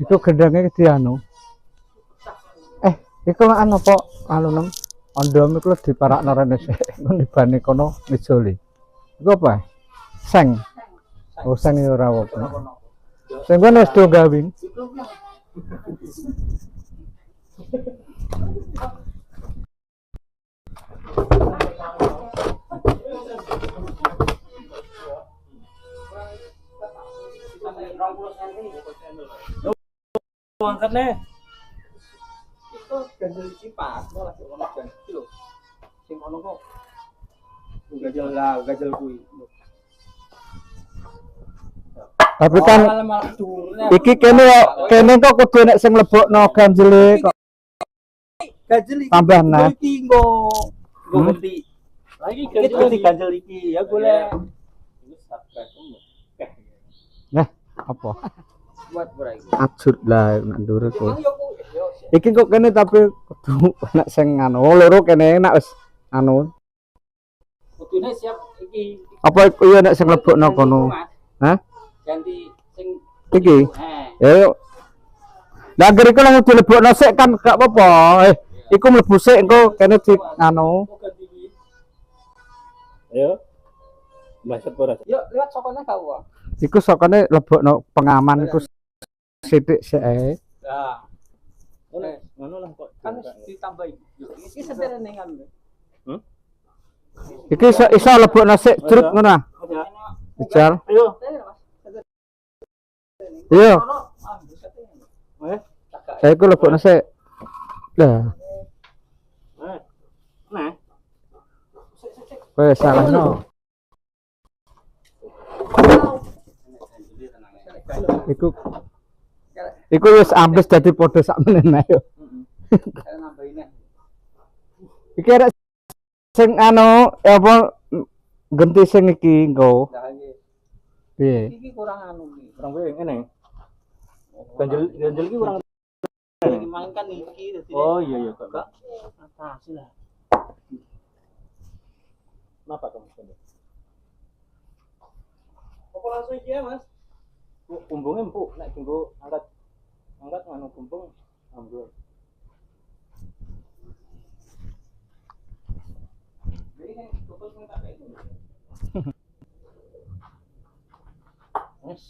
Iku gendangnya di anu. Iku anu apa anu nem ondom iku diparakno rene sik. Ngono dibane kono ngejoli. Iku apa? Seng. Oh seng yo ora apa. Seng kono wis do gawing. Angkat nih. Itu ganjel iki pas, mau lagi ono ganjel iki lho. Sing ono kok ganjel kuwi. Tapi kan iki kene kok kudu nek sing mlebokno ganjele kok. Ganjel iki tambah nah. Iki nggo ganti. Lagi ganjel iki ya boleh. Ini subscribe. Nah, apa? Buat berai. Ajut lah nak ndur kok. Iki kok kene tapi kudu nek sing anu loro kene enak wis anu. Kudune siap iki. Apa iya nek sing mlebokno kono? Hah? Ganti sing Iki. Ya. Lah agar iku langsung dilebokno sik kan gak apa-apa. Iku mlebu sik engko kene di anu. Ayo. Masuk ora. Yuk liwat sokone kau. Iku sokone lebokno pengaman iku sithik sik ae. Nah. Ngono lah kok. Kan ditambahi. Iki sederene kan. Iki iso lebokno sik drut ngono ah. Ical. Ayo. Iya. Saya iku lebokno sik. Lah. Nah. Wes salahno. Iku wis ambles dadi padha sak meneh yo. Iki arek sing anu apa genti sing iki engko. Piye? Iki kurang anu iki. Kurang piye ngene. Ganjel iki kurang iki mangkan iki dadi. Oh iya kok. Atas lah. Kenapa kamu sendiri? Apa langsung iki ya, Mas? Bumbungnya empuk, nek tunggu angkat nganu bumbung ambil. Jadi kan fokus mengkat itu. Yes.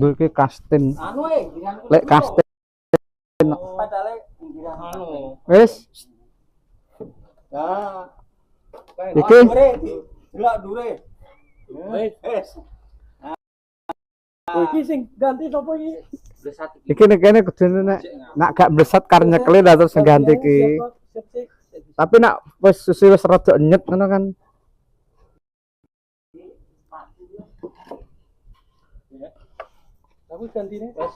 Lho iki kastin. Anu Lek kastin. Padahal anu. Wis. Nah. Iki delok dure. Wis. Iki sing ganti sapa iki? Blesat iki. Iki nek kene kudune nak gak blesat kar nyekeli lah terus ganti iki. Tapi nak wis susu wis rada nyet ngono kan. Aku gantine wis.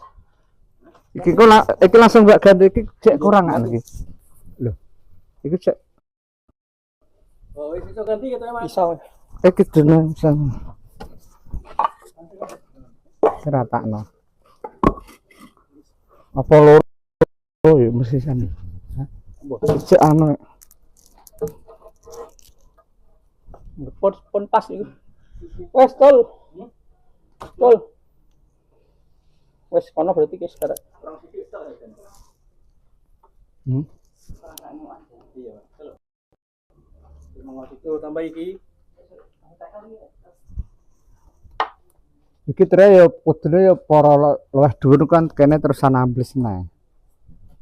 Iki langsung gak ganti iki cek kurang kan iki. Lho. Iki cek. Oh, wis iso ganti gitu ya, Mas. Iso. Iki dene sang. Keratakno. Apa loro ya mesti sane. Hah? Cek anu. Pon pas iku. Wes tol. Tol. Wes kono berarti ki sekarang. Kurang sithik tok ya. Iya, tol. Monggo itu tambah iki. Iki tre ya kudune ya para luwih dhuwur kan kene terusan ambles nah.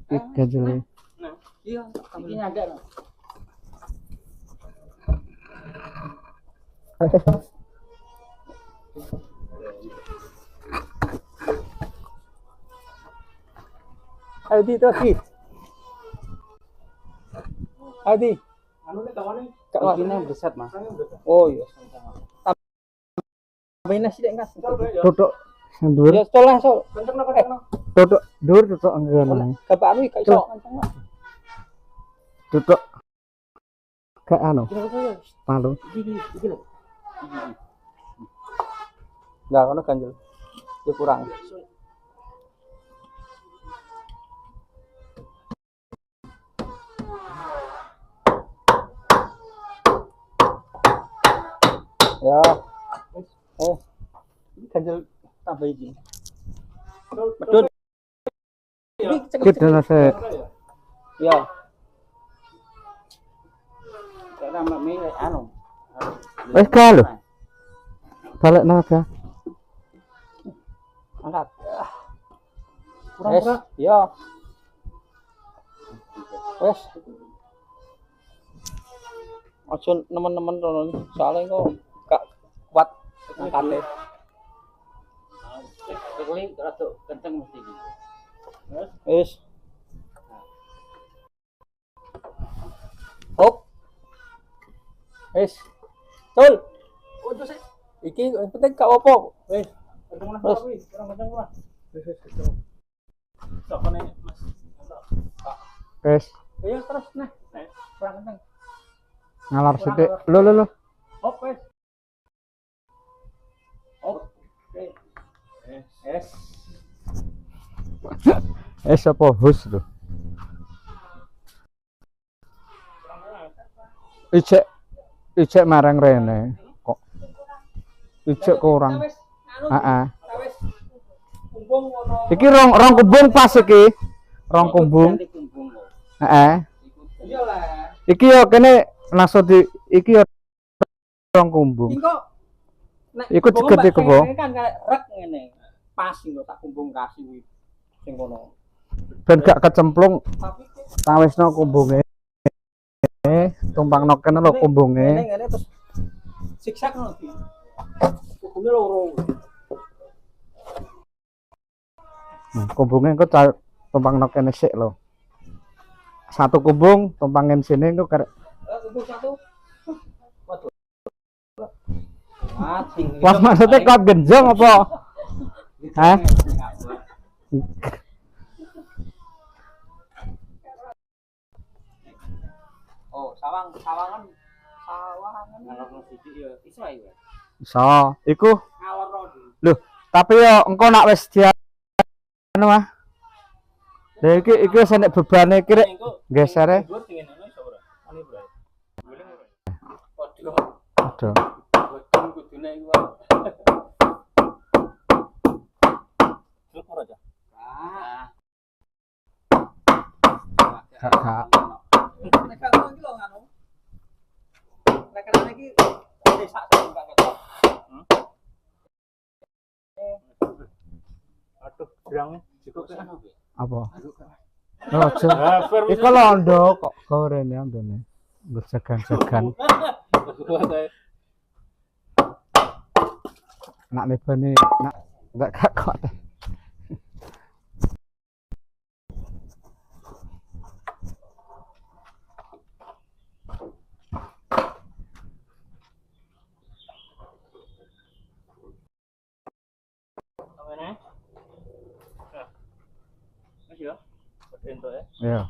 Iki ganjele. Nah, iya, iki nyadar. Adi tadi. Adi. Anu nek kawane? Kak besar, Mas. Oh iya, sama. Tapi nasi dek ngas. Tutuk sing dhuwur. Ya tol lah, so. Kenceng Tutuk dhuwur tutuk ngono. Bapak anu gak iso kenceng. Tutuk gak anu. Palu. Iki lho. Enggak, kono ganjel. Dia kurang. Ya. Ini ganjel tambah ini. Betul. Ini Kita nasi. ya. Karena mami anu. Kalau balik naga. Angkat. Kurang berat. Ya. Wes. Ojo nemen-nemen rono. Soalnya kok gak kuat angkatnya. Sekali rada kenceng mesti iki. Wes. Hop. Wes. Tul. Untuk sik. Iki yang penting gak apa-apa. Wes. Kurang Terus. kenceng ora? Wis kenceng. Sakone Mas. Wes Ya terus nah. Kurang kenceng. ngalar sithik. Lo. Hop wes. Hop. Es apa hus lho. Ijek marang rene kok. Ijek kurang. Heeh. Wes. Kumpung ono. Iki rong kumbung pas iki. Rong kumbung. Heeh. Iya lah. Iki yo kene langsung di iki yo rong kumbung. Iki kok nek Iku diget iku, Po. kan kayak rek ngene. Pas sing tak kumbung kasih kuwi sing kono. Ben gak kecemplung Tapi tawisno kumbunge. Tumpang kene lho kumbunge. ngene terus siksak ngono iki. Kumbunge loro. Kumbunge engko tumpang kene sik lho. Satu kumbung tumpangin sini engko karek Kumbung satu. Waduh. Ah, sing. Wah, maksudnya kau genjong apa? Hah? Oh, sawangan. Ngalorno sithik ya iso ae. So, iku Ngalor lho, tapi yo engko nak wis dia anu ah. Lah iki wis enek bebane iki rek gesere. Dhuwur sing ngene iso ora? Ane bro. Boleh ora? Waduh. Aduh. Bodong kudune iku wae. Cukup aja. Kak. Nek ngono iki lho nganu. Nek kan iki desak sing gak ketok. Aduh, jerangnya cukup kan. Apa? Ojo. Iku londo kok gorene andone. Nggo jagan-jagan. Nak nebane nak enggak gak kok. Mana? Masih ya? Entuk ya. Ya.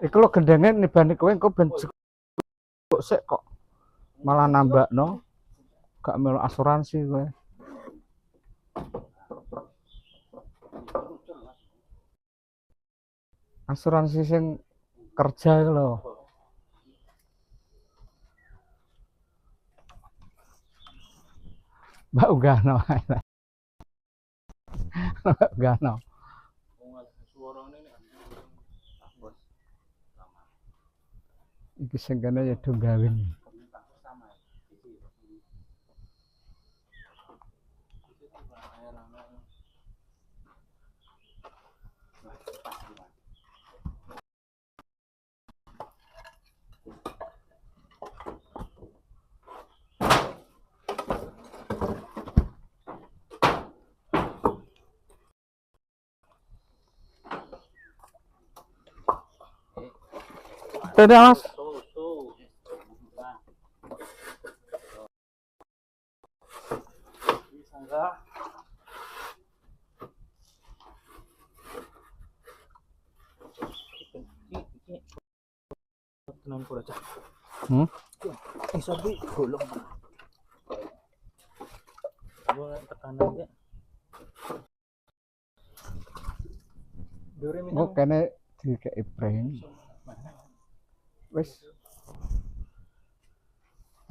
Iku lho gendenge nibane kowe engko ben sik kok. Malah nambakno. Gak melu asuransi kowe. Asuransi sing kerja iku lho. Mbak Ugano. Mbak Ugano. Suarane nek bos. Iki sing kene ya do gawe. Tidak mas. Tenan pura cah. Iso kuwi golong. Gua tekanan ya. Oh, kene dikei breng. Wis.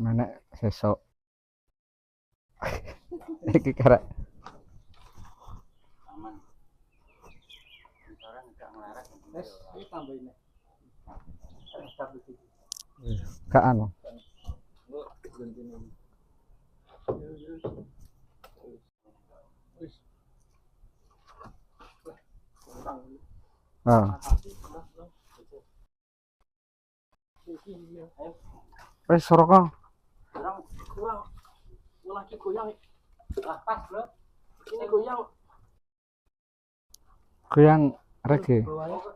Menek sesuk. Iki karek Aman. Orang enggak melarat. Wes, iki tambahin. gak anu. Ah. Wis rokok. Kurang lagi goyang. Ah, pas, Bro. Ini goyang. Goyang reggae.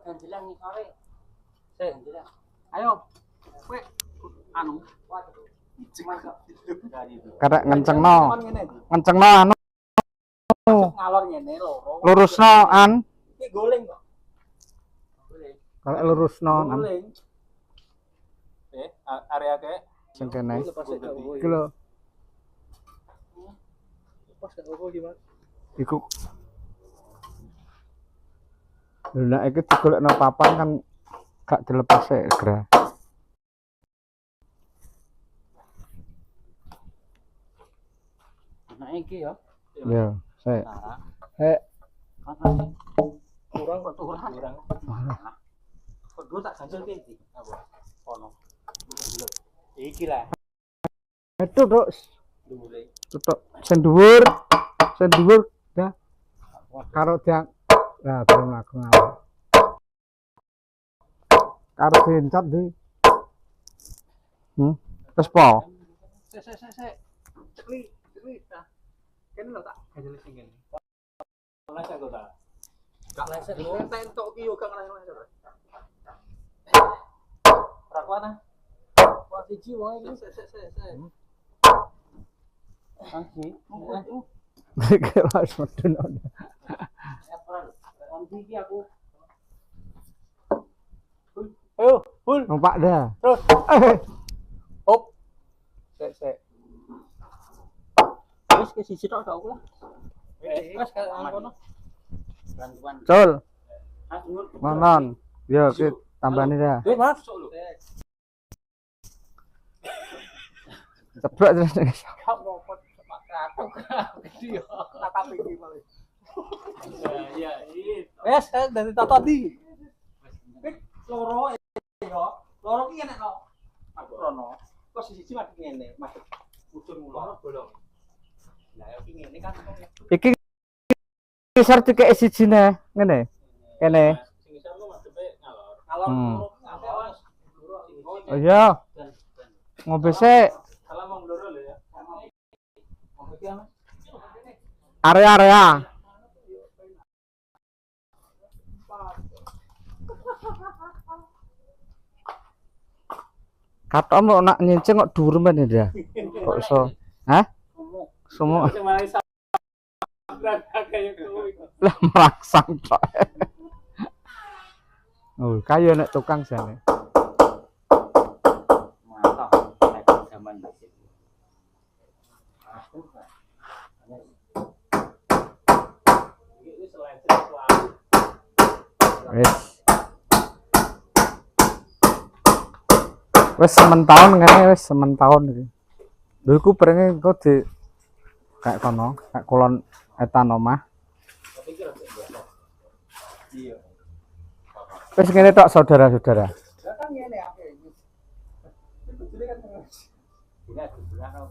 Ganjelan nih sore. Ayo. Kowe anu. Karek ngencengno. Ngencengno anu. Ngalor ngene loro. Lurusno an. Iki goleng kok. Karek lurusno an. Goleng. Area ke Sing kene. Iki lho. pas gak apa gimana? Iku. Lha nek iki digolekno papan kan gak dilepas e, Gra. Nah iki ya. Ya, sik. Kurang kok kurang. Kedua tak ganjel iki. Apa? Ono. Iki lah. Itu tok. Dhuwure. Tutuk sing dhuwur ya. Karo diang. Lah, belum aku ngawur. Karo diencot di. Terus po? Sik. Cekli. Nah. Kene lho tak ganjel sing kene. Lesek kok ta. Gak lesek lho, entek iki yo gak lesek. Ora kuat ah. Wah siji wae iki sik. Sanksi. Iki wis medun. Iki aku. Ayo, Bul. Numpak dah. Terus. Hop. Sik. Wis ke sisi tok aku lah. Wis ka kono. Bantuan. Cul, Ah, nur. monon. Yo, ki tambani dah. Mas. Ceblok terus. Kok ngopot aku. Dia tatap iki malah. Ya, iki. Wes, kan dari tata di. Loro ya. Loro ki enek no. Aku rono. Kok siji mati ngene, madhep ujung loro bolong. Lah iki ngene kan. Iki kisar dikek sijine ngene. Kene. Sing iso lu madhepe ngalor. Ngalor Mas. Oh iya, ngobe sik. Salah mau loro lho ya. Ngombe ki Mas. Area. Katomu nak nyinceng kok dhuwur men ya. Kok iso? Hah? Semua Sing malah sabran kaya kowe. lah merangsang tok. Oh, kayu nek tukang jane. Mantap. Zaman nasib. Iki selain selalu. Wes sementahun ngene wes sementahun iki. Lho iku prenge engko di kayak kono, kayak kulon etan omah. Iya. Wes ngene tok saudara-saudara. Lah kan ngene ape iki. Ini kan ini aku bilang kalau